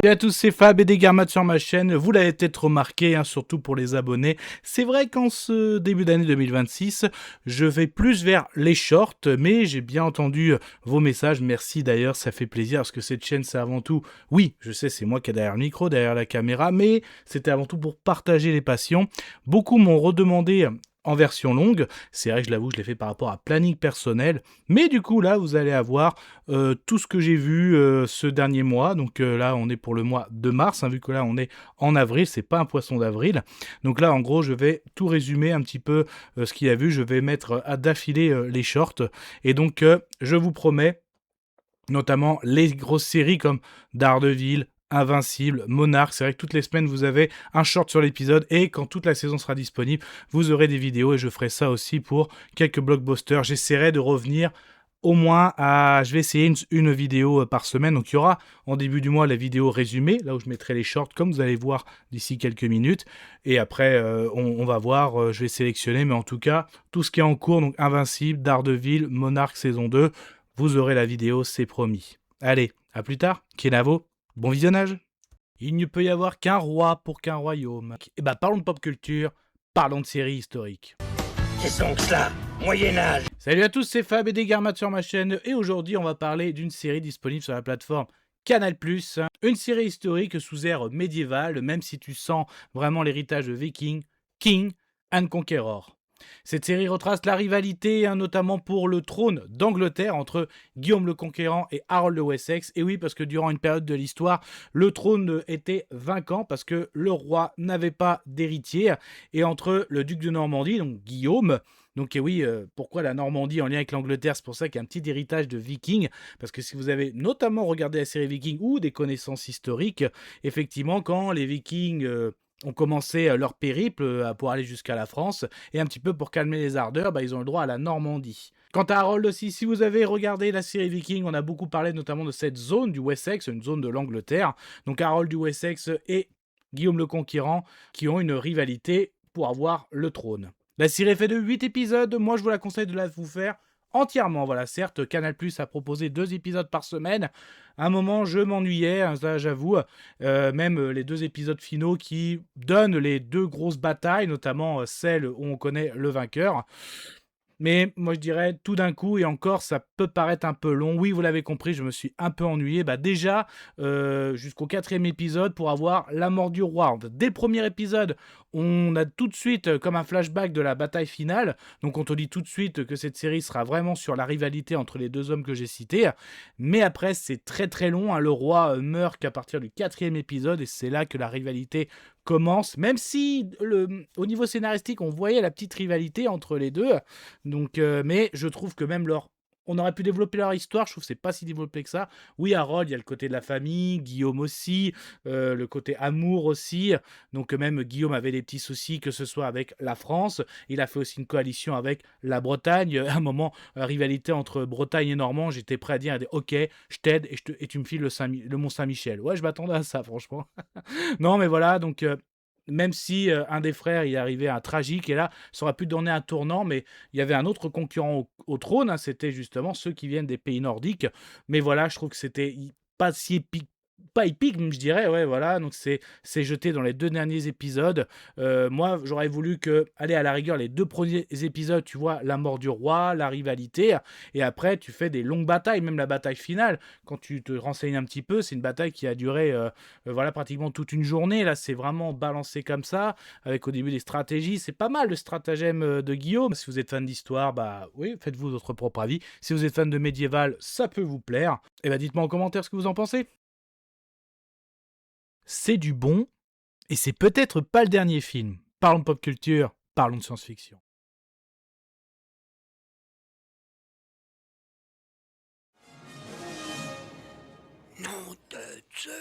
Salut à tous, c'est Fab et des Garmates sur ma chaîne. Vous l'avez peut-être remarqué, surtout pour les abonnés. C'est vrai qu'en ce début d'année 2026, je vais plus vers les shorts, mais j'ai bien entendu vos messages. Merci d'ailleurs, ça fait plaisir parce que cette chaîne, c'est avant tout, oui, je sais, c'est moi qui est derrière le micro, derrière la caméra, mais c'était avant tout pour partager les passions. Beaucoup m'ont redemandé en version longue. C'est vrai que je l'avoue, je l'ai fait par rapport à planning personnel. Mais du coup, là, vous allez avoir tout ce que j'ai vu ce dernier mois. Donc là, on est pour le mois de mars, vu que là, on est en avril. C'est pas un poisson d'avril. Donc là, en gros, je vais tout résumer un petit peu ce qu'il y a vu. Je vais mettre d'affilée les shorts. Et donc, je vous promets, notamment les grosses séries comme Daredevil, Invincible, Monarch. C'est vrai que toutes les semaines, vous avez un short sur l'épisode et quand toute la saison sera disponible, vous aurez des vidéos et je ferai ça aussi pour quelques blockbusters. J'essaierai de revenir au moins à... Je vais essayer une vidéo par semaine. Donc, il y aura en début du mois la vidéo résumée, là où je mettrai les shorts, comme vous allez voir d'ici quelques minutes. Et après, on va voir, je vais sélectionner. Mais en tout cas, tout ce qui est en cours, donc Invincible, Daredevil, Monarch saison 2, vous aurez la vidéo, c'est promis. Allez, à plus tard. Kenavo, bon visionnage. Il ne peut y avoir qu'un roi pour qu'un royaume. Eh ben, parlons de pop culture, parlons de séries historiques. Qu'est-ce donc cela? Moyen-Âge. Salut à tous, c'est Fab et des Garmates sur ma chaîne. Et aujourd'hui, on va parler d'une série disponible sur la plateforme Canal+. Une série historique sous ère médiévale, même si tu sens vraiment l'héritage viking, King and Conqueror. Cette série retrace la rivalité, notamment pour le trône d'Angleterre entre Guillaume le Conquérant et Harold de Wessex. Et oui, parce que durant une période de l'histoire, le trône était vacant parce que le roi n'avait pas d'héritier. Et entre le duc de Normandie, donc Guillaume, donc oui, pourquoi la Normandie en lien avec l'Angleterre? C'est pour ça qu'il y a un petit héritage de Viking, parce que si vous avez notamment regardé la série Viking ou des connaissances historiques, effectivement, quand les Vikings ont commencé leur périple pour aller jusqu'à la France, et un petit peu pour calmer les ardeurs, ils ont le droit à la Normandie. Quant à Harold aussi, si vous avez regardé la série Viking, on a beaucoup parlé notamment de cette zone du Wessex, une zone de l'Angleterre. Donc Harold du Wessex et Guillaume le Conquérant qui ont une rivalité pour avoir le trône. La série est faite de 8 épisodes, moi je vous la conseille de la vous faire entièrement. Voilà, certes, Canal+ a proposé 2 épisodes par semaine. À un moment, je m'ennuyais, ça j'avoue. Même les 2 épisodes finaux qui donnent les 2 grosses batailles, notamment celle où on connaît le vainqueur. Mais moi je dirais tout d'un coup, et encore ça peut paraître un peu long. Oui, vous l'avez compris, je me suis un peu ennuyé. Déjà, jusqu'au 4e épisode pour avoir la mort du roi. Dès le premier épisode, on a tout de suite comme un flashback de la bataille finale. Donc on te dit tout de suite que cette série sera vraiment sur la rivalité entre les 2 hommes que j'ai cités. Mais après, c'est très très long. Le roi meurt qu'à partir du 4e épisode et c'est là que la rivalité commence. Même si au niveau scénaristique, on voyait la petite rivalité entre les deux. Donc, mais je trouve que même on aurait pu développer leur histoire, je trouve que c'est pas si développé que ça. Oui, Harold, il y a le côté de la famille, Guillaume aussi, le côté amour aussi. Donc même Guillaume avait des petits soucis, que ce soit avec la France. Il a fait aussi une coalition avec la Bretagne. À un moment, rivalité entre Bretagne et Normand, j'étais prêt à dire, ok, je t'aide et tu me files le Mont Saint-Michel. Ouais, je m'attendais à ça, franchement. Non, mais voilà, donc même si un des frères y est arrivé à un tragique, et là, ça aurait pu donner un tournant, mais il y avait un autre concurrent au trône, c'était justement ceux qui viennent des pays nordiques. Mais voilà, je trouve que c'était pas si épique. Pas épique, je dirais, ouais, voilà. Donc, c'est jeté dans les 2 derniers épisodes. Moi, j'aurais voulu que, allez, à la rigueur, les 2 premiers épisodes, tu vois, la mort du roi, la rivalité, et après, tu fais des longues batailles, même la bataille finale. Quand tu te renseignes un petit peu, c'est une bataille qui a duré voilà, pratiquement toute une journée. Là, c'est vraiment balancé comme ça, avec au début des stratégies. C'est pas mal le stratagème de Guillaume. Si vous êtes fan d'histoire, oui, faites-vous votre propre avis. Si vous êtes fan de médiéval, ça peut vous plaire. Et dites-moi en commentaire ce que vous en pensez. C'est du bon, et c'est peut-être pas le dernier film. Parlons de pop culture, parlons de science-fiction. Nom de Zeus.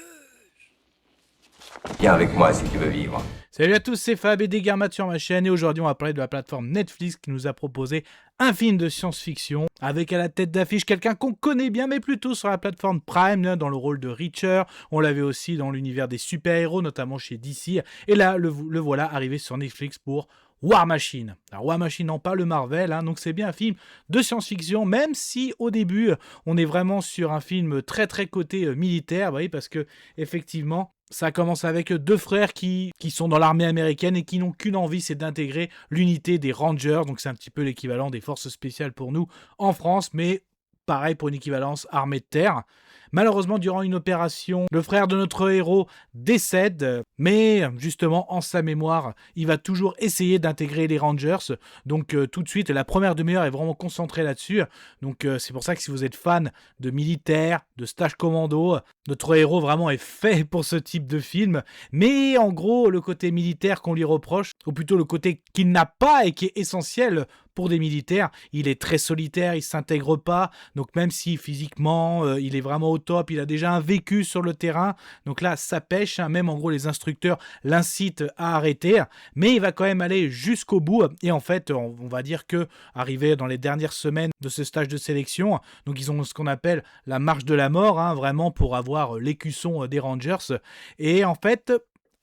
Viens avec moi si tu veux vivre. Salut à tous, c'est Fab et des Garmates sur ma chaîne et aujourd'hui on va parler de la plateforme Netflix qui nous a proposé un film de science-fiction avec à la tête d'affiche quelqu'un qu'on connaît bien mais plutôt sur la plateforme Prime dans le rôle de Reacher. On l'avait aussi dans l'univers des super-héros notamment chez DC et là le voilà arrivé sur Netflix pour War Machine. Alors War Machine, non pas le Marvel, donc c'est bien un film de science-fiction, même si au début, on est vraiment sur un film très très côté militaire, vous voyez, parce que effectivement, ça commence avec deux frères qui sont dans l'armée américaine et qui n'ont qu'une envie, c'est d'intégrer l'unité des Rangers, donc c'est un petit peu l'équivalent des forces spéciales pour nous en France, mais pareil pour une équivalence armée de terre. Malheureusement, durant une opération, le frère de notre héros décède, mais justement, en sa mémoire, il va toujours essayer d'intégrer les Rangers. Donc tout de suite, la première demi-heure est vraiment concentrée là-dessus. Donc c'est pour ça que si vous êtes fan de militaires, de stage commando, notre héros vraiment est fait pour ce type de film. Mais en gros, le côté militaire qu'on lui reproche, ou plutôt le côté qu'il n'a pas et qui est essentiel pour des militaires, il est très solitaire, il s'intègre pas, donc même si physiquement il est vraiment au top, il a déjà un vécu sur le terrain, donc là ça pêche, même en gros les instructeurs l'incitent à arrêter, mais il va quand même aller jusqu'au bout, et en fait on va dire que arrivé dans les dernières semaines de ce stage de sélection, donc ils ont ce qu'on appelle la marche de la mort, vraiment pour avoir l'écusson des Rangers, et en fait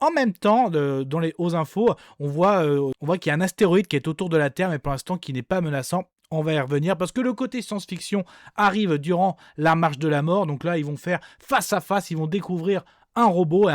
en même temps, dans les hautes infos, on voit qu'il y a un astéroïde qui est autour de la Terre, mais pour l'instant qui n'est pas menaçant. On va y revenir parce que le côté science-fiction arrive durant la marche de la mort. Donc là, ils vont faire face à face, ils vont découvrir un robot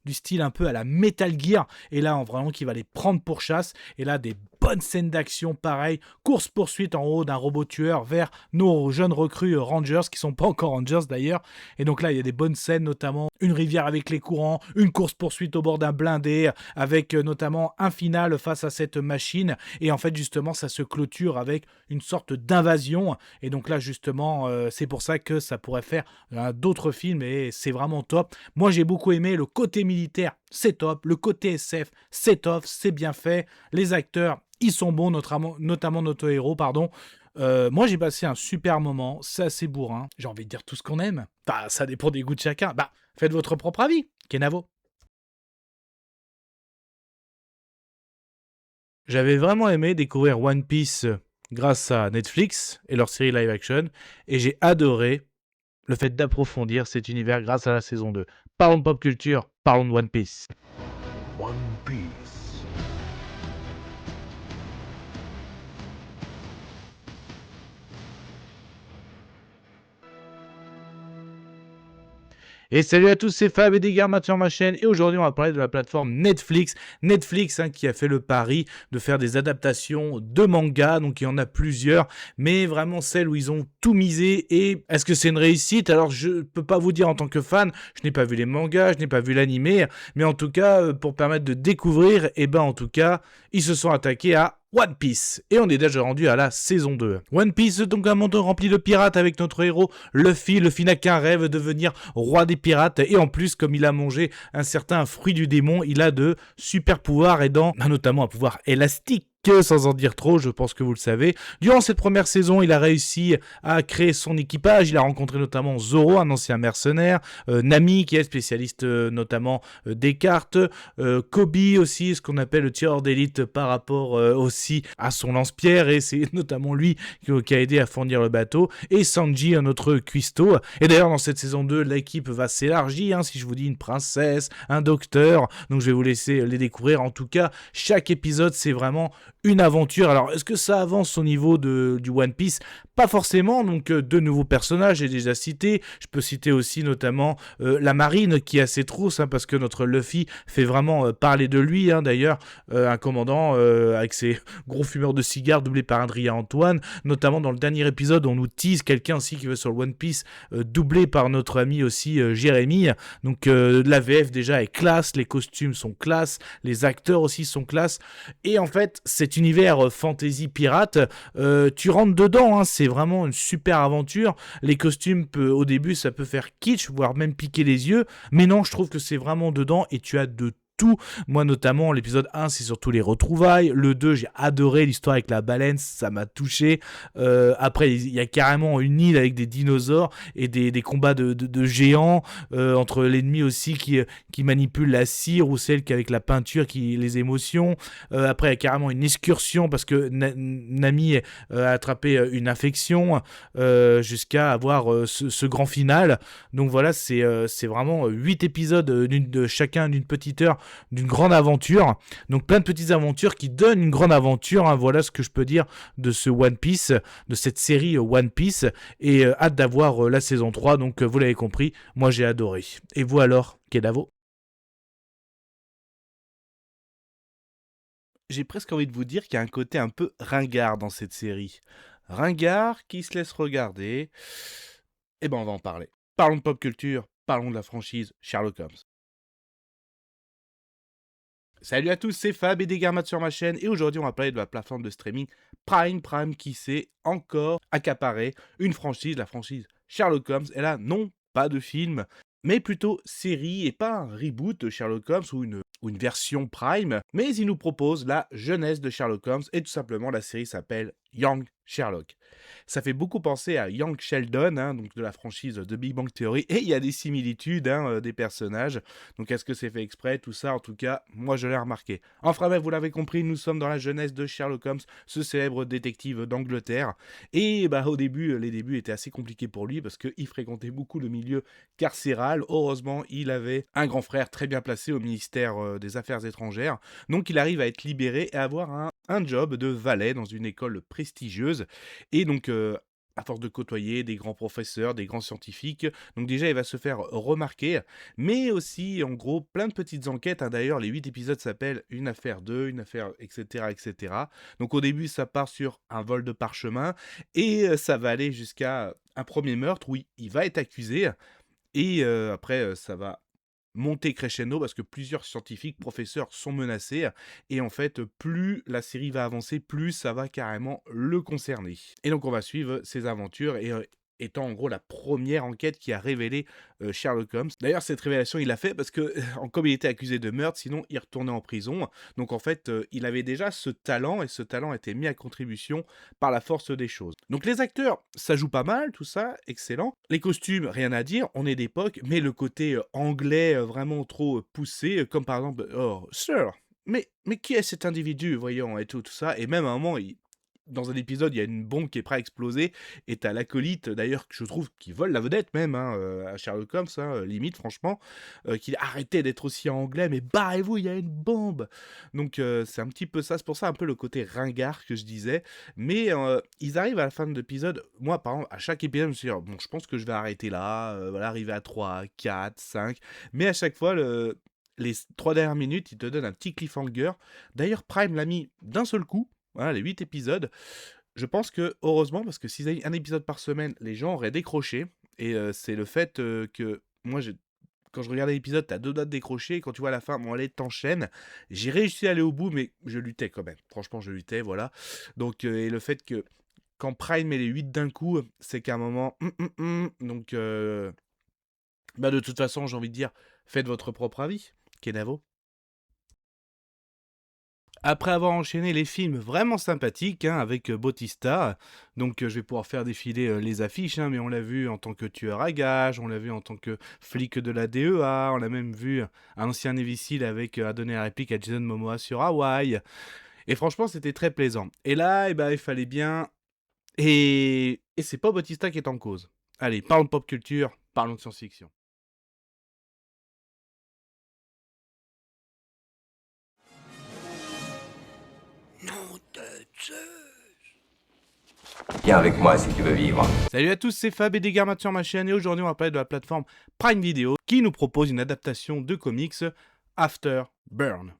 du style un peu à la Metal Gear, et là vraiment qui va les prendre pour chasse, et là des bonnes scènes d'action, pareil, course-poursuite en haut d'un robot tueur vers nos jeunes recrues Rangers, qui sont pas encore Rangers d'ailleurs, et donc là il y a des bonnes scènes, notamment une rivière avec les courants, une course-poursuite au bord d'un blindé, avec notamment un final face à cette machine, et en fait justement ça se clôture avec une sorte d'invasion, et donc là justement c'est pour ça que ça pourrait faire d'autres films, et c'est vraiment top. Moi j'ai beaucoup aimé le côté militaire, c'est top, le côté SF, c'est top, c'est bien fait, les acteurs, ils sont bons, notamment notre héros, pardon. Moi j'ai passé un super moment, c'est assez bourrin, j'ai envie de dire tout ce qu'on aime, bah ça dépend des goûts de chacun, bah faites votre propre avis, Kenavo. J'avais vraiment aimé découvrir One Piece grâce à Netflix et leur série live action, et j'ai adoré le fait d'approfondir cet univers grâce à la saison 2. Parlons de pop culture, parlons de One Piece. One Piece. Et salut à tous, c'est Fab et Desgars sur ma chaîne, et aujourd'hui on va parler de la plateforme Netflix. Netflix qui a fait le pari de faire des adaptations de mangas, donc il y en a plusieurs, mais vraiment celles où ils ont tout misé. Et est-ce que c'est une réussite? Alors je peux pas vous dire en tant que fan, je n'ai pas vu les mangas, je n'ai pas vu l'animé, mais en tout cas pour permettre de découvrir, en tout cas ils se sont attaqués à One Piece, et on est déjà rendu à la saison 2. One Piece, donc un monde rempli de pirates avec notre héros Luffy. Luffy n'a qu'un rêve, de devenir roi des pirates, et en plus, comme il a mangé un certain fruit du démon, il a de super pouvoirs, aidant notamment un pouvoir élastique. Sans en dire trop, je pense que vous le savez. Durant cette première saison, il a réussi à créer son équipage. Il a rencontré notamment Zoro, un ancien mercenaire, Nami, qui est spécialiste notamment des cartes, Kobe aussi, ce qu'on appelle le tireur d'élite par rapport aussi à son lance-pierre, et c'est notamment lui qui a aidé à fournir le bateau, et Sanji, un autre cuistot. Et d'ailleurs, dans cette saison 2, l'équipe va s'élargir, si je vous dis une princesse, un docteur, donc je vais vous laisser les découvrir. En tout cas, chaque épisode, c'est vraiment une aventure. Alors, est-ce que ça avance au niveau du One Piece? Pas forcément, donc deux nouveaux personnages, j'ai déjà cité. Je peux citer aussi notamment la marine qui a ses trousses, parce que notre Luffy fait vraiment parler de lui, d'ailleurs, un commandant avec ses gros fumeurs de cigares doublé par Adrien Antoine, notamment dans le dernier épisode, on nous tease quelqu'un aussi qui veut sur le One Piece, doublé par notre ami aussi Jérémy. Donc la VF déjà est classe, les costumes sont classe, les acteurs aussi sont classe, et en fait cet univers fantasy pirate, tu rentres dedans, c'est vraiment une super aventure. Les costumes au début ça peut faire kitsch, voire même piquer les yeux, mais non, je trouve que c'est vraiment dedans, et tu as de tout. Moi notamment, l'épisode 1 c'est surtout les retrouvailles, le 2 j'ai adoré l'histoire avec la baleine, ça m'a touché. Après il y a carrément une île avec des dinosaures et des combats de géants, entre l'ennemi aussi qui manipule la cire, ou celle qui avec la peinture qui les émotions. Après il y a carrément une excursion parce que Nami a attrapé une infection, jusqu'à avoir ce grand final. Donc voilà, c'est vraiment 8 épisodes chacun d'une petite heure, d'une grande aventure. Donc plein de petites aventures qui donnent une grande aventure, hein. Voilà ce que je peux dire de ce One Piece, de cette série One Piece. Et hâte d'avoir la saison 3, donc vous l'avez compris, moi j'ai adoré. Et vous alors, Kedavo? J'ai presque envie de vous dire qu'il y a un côté un peu ringard dans cette série. Ringard qui se laisse regarder. Eh ben on va en parler. Parlons de pop culture, parlons de la franchise Sherlock Holmes. Salut à tous, c'est Fab et des Garmates sur ma chaîne et aujourd'hui on va parler de la plateforme de streaming Prime qui s'est encore accaparé une franchise, la franchise Sherlock Holmes. Et là, non, pas de film, mais plutôt série et pas un reboot de Sherlock Holmes ou une version Prime, mais il nous propose la jeunesse de Sherlock Holmes et tout simplement la série s'appelle Young Sherlock. Ça fait beaucoup penser à Young Sheldon, hein, donc de la franchise de Big Bang Theory, et il y a des similitudes des personnages. Donc est-ce que c'est fait exprès, tout ça? En tout cas, moi je l'ai remarqué. Enfin bref, vous l'avez compris, nous sommes dans la jeunesse de Sherlock Holmes, ce célèbre détective d'Angleterre. Et bah au début, les débuts étaient assez compliqués pour lui parce qu'il fréquentait beaucoup le milieu carcéral. Heureusement, il avait un grand frère très bien placé au ministère des Affaires étrangères. Donc il arrive à être libéré et avoir un job de valet dans une école prestigieuse. Et donc, à force de côtoyer des grands professeurs, des grands scientifiques, donc déjà il va se faire remarquer, mais aussi en gros plein de petites enquêtes, hein. D'ailleurs les 8 épisodes s'appellent une affaire 2, une affaire etc. etc. Donc au début ça part sur un vol de parchemin et ça va aller jusqu'à un premier meurtre où il va être accusé et après ça va monter crescendo parce que plusieurs scientifiques, professeurs sont menacés et en fait plus la série va avancer, plus ça va carrément le concerner. Et donc on va suivre ses aventures et étant en gros la première enquête qui a révélé Sherlock Holmes. D'ailleurs cette révélation il l'a fait parce que comme il était accusé de meurtre, sinon il retournait en prison. Donc en fait il avait déjà ce talent et ce talent a été mis à contribution par la force des choses. Donc les acteurs, ça joue pas mal, tout ça, excellent. Les costumes, rien à dire, on est d'époque, mais le côté anglais vraiment trop poussé, comme par exemple, oh, Sir, mais qui est cet individu, voyons, et tout ça. Et même à un moment, dans un épisode, il y a une bombe qui est prête à exploser, et t'as l'acolyte, d'ailleurs, que je trouve, qui vole la vedette même, hein, à Sherlock Holmes, hein, limite, franchement, qui dit arrêtez d'être aussi anglais, mais barrez-vous, il y a une bombe. Donc c'est un petit peu ça, c'est pour ça un peu le côté ringard que je disais, mais ils arrivent à la fin de l'épisode, moi par exemple, à chaque épisode, je me suis dit, bon, je pense que je vais arrêter là, voilà, arriver à 3, 4, 5, mais à chaque fois, les 3 dernières minutes, ils te donnent un petit cliffhanger. D'ailleurs, Prime l'a mis d'un seul coup. Voilà, les 8 épisodes. Je pense que, heureusement, parce que s'ils avaient un épisode par semaine, les gens auraient décroché. Et c'est le fait que moi, quand je regardais l'épisode, t'as 2 doigts de décrocher. Et quand tu vois à la fin, bon, allez, t'enchaînes. J'ai réussi à aller au bout, mais je luttais quand même. Franchement, je luttais, voilà. Donc, et le fait que quand Prime met les 8 d'un coup, c'est qu'à un moment. Donc, bah, de toute façon, j'ai envie de dire, faites votre propre avis. Kenavo. Après avoir enchaîné les films vraiment sympathiques hein, avec Bautista, donc je vais pouvoir faire défiler les affiches, hein, mais on l'a vu en tant que tueur à gages, on l'a vu en tant que flic de la DEA, on a même vu un ancien Navy Seal avec à donner la réplique à Jason Momoa sur Hawaï, et franchement c'était très plaisant. Et là, eh ben, il fallait bien... Et c'est pas Bautista qui est en cause. Allez, parlons de pop culture, parlons de science-fiction. Nom de Zeus. Viens avec moi si tu veux vivre. Salut à tous, c'est Fab et des Garmates sur ma chaîne et aujourd'hui on va parler de la plateforme Prime Video qui nous propose une adaptation de comics Afterburn.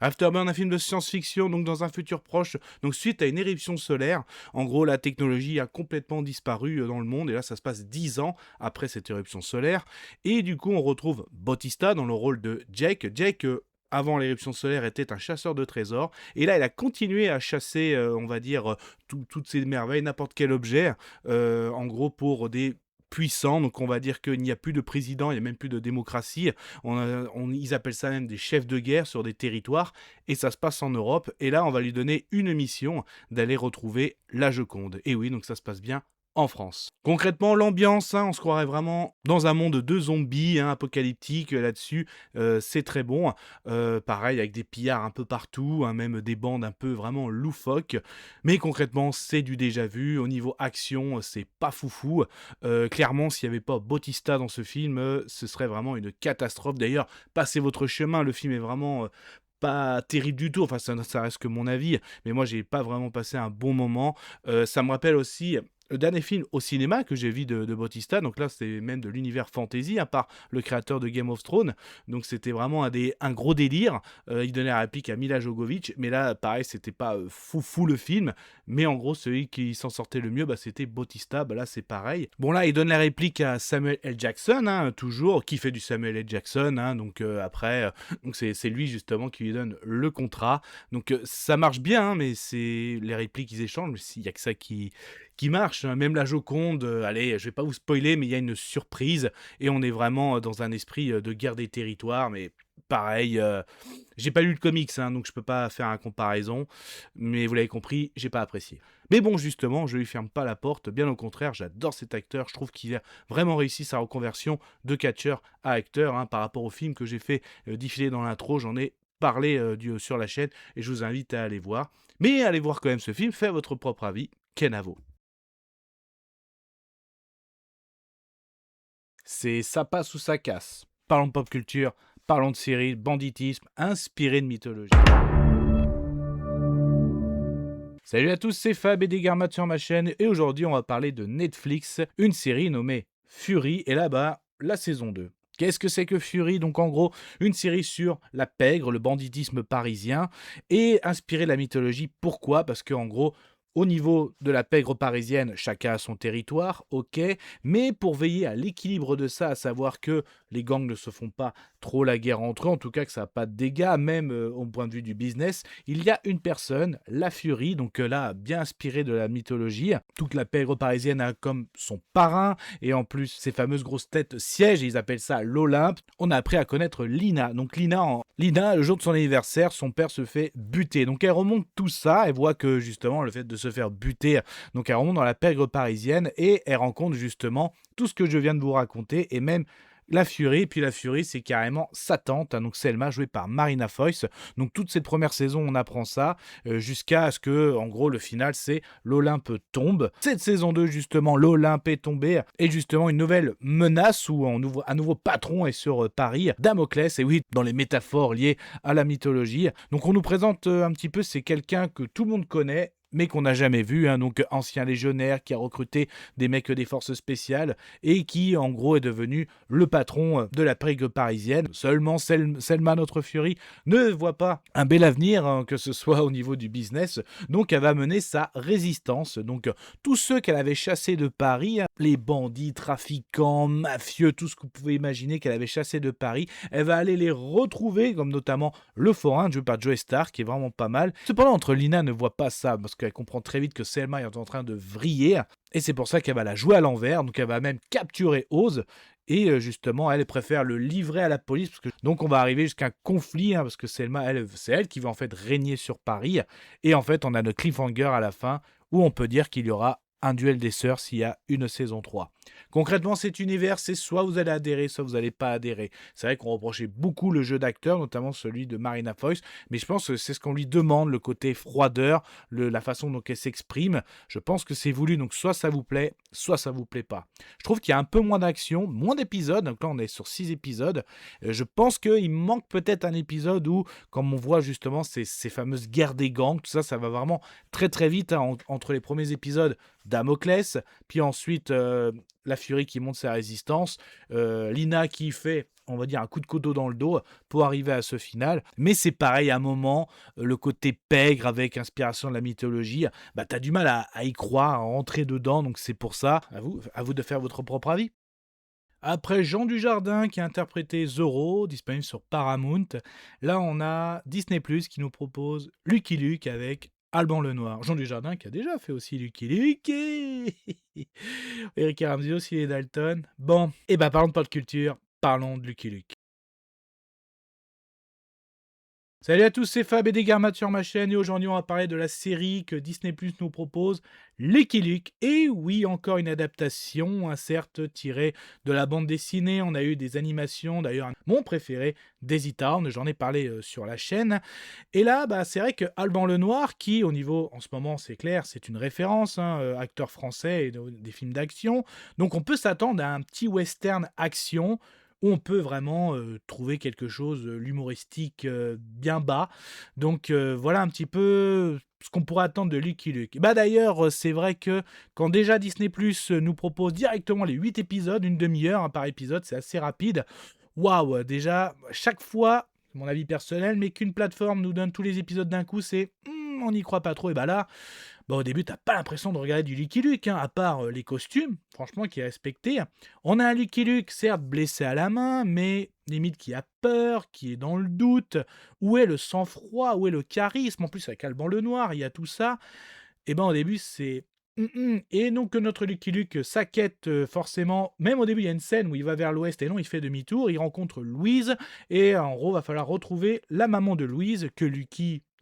Afterburn, un film de science-fiction donc dans un futur proche, donc suite à une éruption solaire. En gros, la technologie a complètement disparu dans le monde et là ça se passe 10 ans après cette éruption solaire. Et du coup on retrouve Bautista dans le rôle de Jake. Jake avant l'éruption solaire, était un chasseur de trésors. Et là, il a continué à chasser, on va dire, toutes ces merveilles, n'importe quel objet, en gros, pour des puissants. Donc, on va dire qu'il n'y a plus de président, il n'y a même plus de démocratie. Ils appellent ça même des chefs de guerre sur des territoires. Et ça se passe en Europe. Et là, on va lui donner une mission d'aller retrouver la Joconde. Et oui, donc ça se passe bien en France. Concrètement, l'ambiance, on se croirait vraiment dans un monde de zombies apocalyptique là-dessus, c'est très bon. Pareil, avec des pillards un peu partout, même des bandes un peu vraiment loufoques. Mais concrètement, c'est du déjà vu. Au niveau action, c'est pas foufou. Clairement, s'il n'y avait pas Bautista dans ce film, ce serait vraiment une catastrophe. D'ailleurs, passez votre chemin, le film est vraiment pas terrible du tout, enfin ça reste que mon avis, mais moi j'ai pas vraiment passé un bon moment. Ça me rappelle aussi le dernier film au cinéma que j'ai vu de Bautista, donc là c'est même de l'univers fantasy, par le créateur de Game of Thrones, donc c'était vraiment un gros délire. Il donnait la réplique à Mila Jovovich, mais là pareil c'était pas fou le film, mais en gros celui qui s'en sortait le mieux c'était Bautista. Là c'est pareil. Bon là il donne la réplique à Samuel L. Jackson, toujours, qui fait du Samuel L. Jackson, donc après donc c'est lui justement qui lui donne le contrat. Donc ça marche bien, mais c'est les répliques qu'ils échangent, mais il y a que ça qui marche. Même la Joconde, allez, je vais pas vous spoiler, mais il y a une surprise et on est vraiment dans un esprit de guerre des territoires, mais pareil, j'ai pas lu le comics, donc je peux pas faire une comparaison, mais vous l'avez compris, j'ai pas apprécié. Mais bon, justement, je lui ferme pas la porte, bien au contraire, j'adore cet acteur, je trouve qu'il a vraiment réussi sa reconversion de catcheur à acteur, par rapport au film que j'ai fait défiler dans l'intro, j'en ai parlé sur la chaîne et je vous invite à aller voir. Mais allez voir quand même ce film, faites votre propre avis, Kenavo. C'est ça passe ou ça casse. Parlons de pop culture, parlons de séries, banditisme, inspiré de mythologie. Salut à tous, c'est Fab et Desgarmat sur ma chaîne et aujourd'hui on va parler de Netflix, une série nommée Fury et là-bas la saison 2. Qu'est-ce que c'est que Fury? Donc en gros, une série sur la pègre, le banditisme parisien et inspirée de la mythologie. Pourquoi? Parce que en gros, au niveau de la pègre parisienne, chacun a son territoire, ok, mais pour veiller à l'équilibre de ça, à savoir que les gangs ne se font pas trop la guerre entre eux, en tout cas que ça n'a pas de dégâts, même au point de vue du business, il y a une personne, la Fury, donc là, bien inspirée de la mythologie. Toute la pègre parisienne a comme son parrain, et en plus, ces fameuses grosses têtes siègent, et ils appellent ça l'Olympe. On a appris à connaître Lina. Donc Lina, le jour de son anniversaire, son père se fait buter. Donc elle remonte tout ça, elle voit que justement, le fait de se faire buter, donc elle remonte dans la pègre parisienne, et elle rencontre justement tout ce que je viens de vous raconter, et même la Fury. Et puis la Fury, c'est carrément sa tante, donc Selma, jouée par Marina Foïs. Donc toute cette première saison, on apprend ça, jusqu'à ce que, en gros, le final, c'est l'Olympe tombe. Cette saison 2, justement, l'Olympe est tombé, et justement une nouvelle menace où un nouveau patron est sur Paris, Damoclès, et oui, dans les métaphores liées à la mythologie. Donc on nous présente un petit peu, c'est quelqu'un que tout le monde connaît, mais qu'on n'a jamais vu, donc ancien légionnaire qui a recruté des mecs des forces spéciales et qui en gros est devenu le patron de la pègre parisienne. Seulement Selma, notre Fury, ne voit pas un bel avenir, que ce soit au niveau du business, donc elle va mener sa résistance. Donc tous ceux qu'elle avait chassés de Paris, les bandits, trafiquants, mafieux, tout ce que vous pouvez imaginer qu'elle avait chassé de Paris, elle va aller les retrouver, comme notamment le forain joué par Joey Starr, qui est vraiment pas mal. Cependant, entre Lina ne voit pas ça, parce qu'elle comprend très vite que Selma est en train de vriller, et c'est pour ça qu'elle va la jouer à l'envers, donc elle va même capturer Oz, et justement elle préfère le livrer à la police, parce que donc on va arriver jusqu'à un conflit, parce que Selma, c'est elle qui va en fait régner sur Paris, et en fait on a notre cliffhanger à la fin, où on peut dire qu'il y aura un duel des sœurs s'il y a une saison 3. Concrètement, cet univers, c'est soit vous allez adhérer, soit vous n'allez pas adhérer. C'est vrai qu'on reprochait beaucoup le jeu d'acteur, notamment celui de Marina Foïs, mais je pense que c'est ce qu'on lui demande, le côté froideur, la façon dont elle s'exprime. Je pense que c'est voulu, donc soit ça vous plaît, soit ça vous plaît pas. Je trouve qu'il y a un peu moins d'action, moins d'épisodes, donc là on est sur 6 épisodes. Je pense qu'il manque peut-être un épisode où, comme on voit justement ces fameuses guerres des gangs, tout ça, ça va vraiment très très vite, entre les premiers épisodes, Damoclès, puis ensuite la Fury qui monte sa résistance, Lina qui fait, on va dire, un coup de couteau dans le dos pour arriver à ce final. Mais c'est pareil, à un moment, le côté pègre avec inspiration de la mythologie, t'as du mal à y croire, à rentrer dedans, donc c'est pour ça, à vous de faire votre propre avis. Après Jean Dujardin qui a interprété Zorro, disponible sur Paramount, là on a Disney+, qui nous propose Lucky Luke avec Alban Lenoir. Jean Dujardin qui a déjà fait aussi Lucky Luke. Eric Ramsey aussi, les Dalton. Bon, parlons de pop culture, parlons de Lucky Luke. Salut à tous, c'est Fab et des Garmat sur ma chaîne et aujourd'hui on va parler de la série que Disney Plus nous propose, Lucky Luke. Et oui, encore une adaptation, certes tirée de la bande dessinée, on a eu des animations, d'ailleurs mon préféré, Daisy Town, j'en ai parlé sur la chaîne. Et là, c'est vrai que Alban Lenoir, qui au niveau, en ce moment c'est clair, c'est une référence, acteur français et des films d'action, donc on peut s'attendre à un petit western action, où on peut vraiment trouver quelque chose, l'humoristique bien bas. Donc voilà un petit peu ce qu'on pourrait attendre de Lucky Luke. D'ailleurs, c'est vrai que quand déjà Disney Plus nous propose directement les 8 épisodes, une demi-heure par épisode, c'est assez rapide. Waouh, déjà, chaque fois, mon avis personnel, mais qu'une plateforme nous donne tous les épisodes d'un coup, c'est on n'y croit pas trop. Et là, au début, t'as pas l'impression de regarder du Lucky Luke, à part les costumes, franchement, qui est respecté. On a un Lucky Luke, certes blessé à la main, mais limite qui a peur, qui est dans le doute. Où est le sang-froid, où est le charisme? En plus, avec Alban Lenoir, il y a tout ça. Et au début, c'est... Et donc notre Lucky Luke, sa quête, forcément, même au début, il y a une scène où il va vers l'ouest et non, il fait demi-tour, il rencontre Louise, et en gros, va falloir retrouver la maman de Louise, que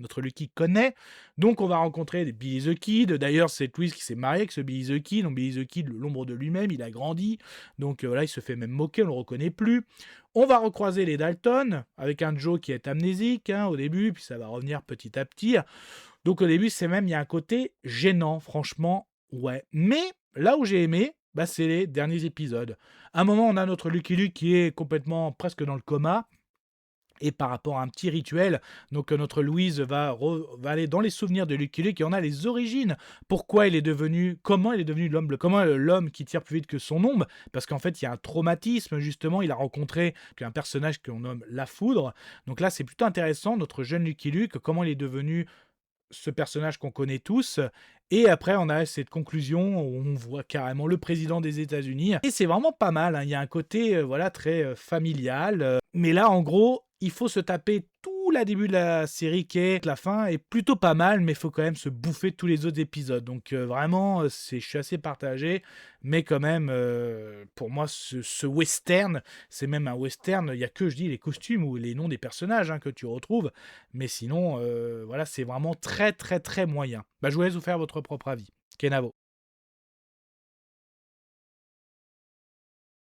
notre Lucky connaît. Donc on va rencontrer Billy the Kid, d'ailleurs c'est Louise qui s'est mariée avec ce Billy the Kid, donc Billy the Kid, l'ombre de lui-même, il a grandi, donc voilà, il se fait même moquer, on le reconnaît plus. On va recroiser les Dalton, avec un Joe qui est amnésique au début, puis ça va revenir petit à petit. Donc au début, il y a un côté gênant, franchement, ouais. Mais là où j'ai aimé, c'est les derniers épisodes. À un moment, on a notre Lucky Luke qui est complètement presque dans le coma. Et par rapport à un petit rituel, donc notre Louise va aller dans les souvenirs de Lucky Luke et on a les origines. Comment il est devenu l'homme bleu, comment l'homme qui tire plus vite que son ombre, parce qu'en fait il y a un traumatisme justement, il a rencontré un personnage qu'on nomme La Foudre. Donc là c'est plutôt intéressant, notre jeune Lucky Luke, comment il est devenu ce personnage qu'on connaît tous. Et après, on a cette conclusion où on voit carrément le président des États-Unis. Et c'est vraiment pas mal. Il y a un côté très familial. Mais là, en gros, il faut se taper tout le début de la série qui est la fin est plutôt pas mal, mais il faut quand même se bouffer tous les autres épisodes. Donc vraiment, je suis assez partagé. Mais quand même, pour moi, ce western, c'est même un western. Il n'y a que, je dis, les costumes ou les noms des personnages que tu retrouves. Mais sinon, voilà, c'est vraiment très, très, très moyen. Je vous laisse vous faire votre propre avis. Kenavo.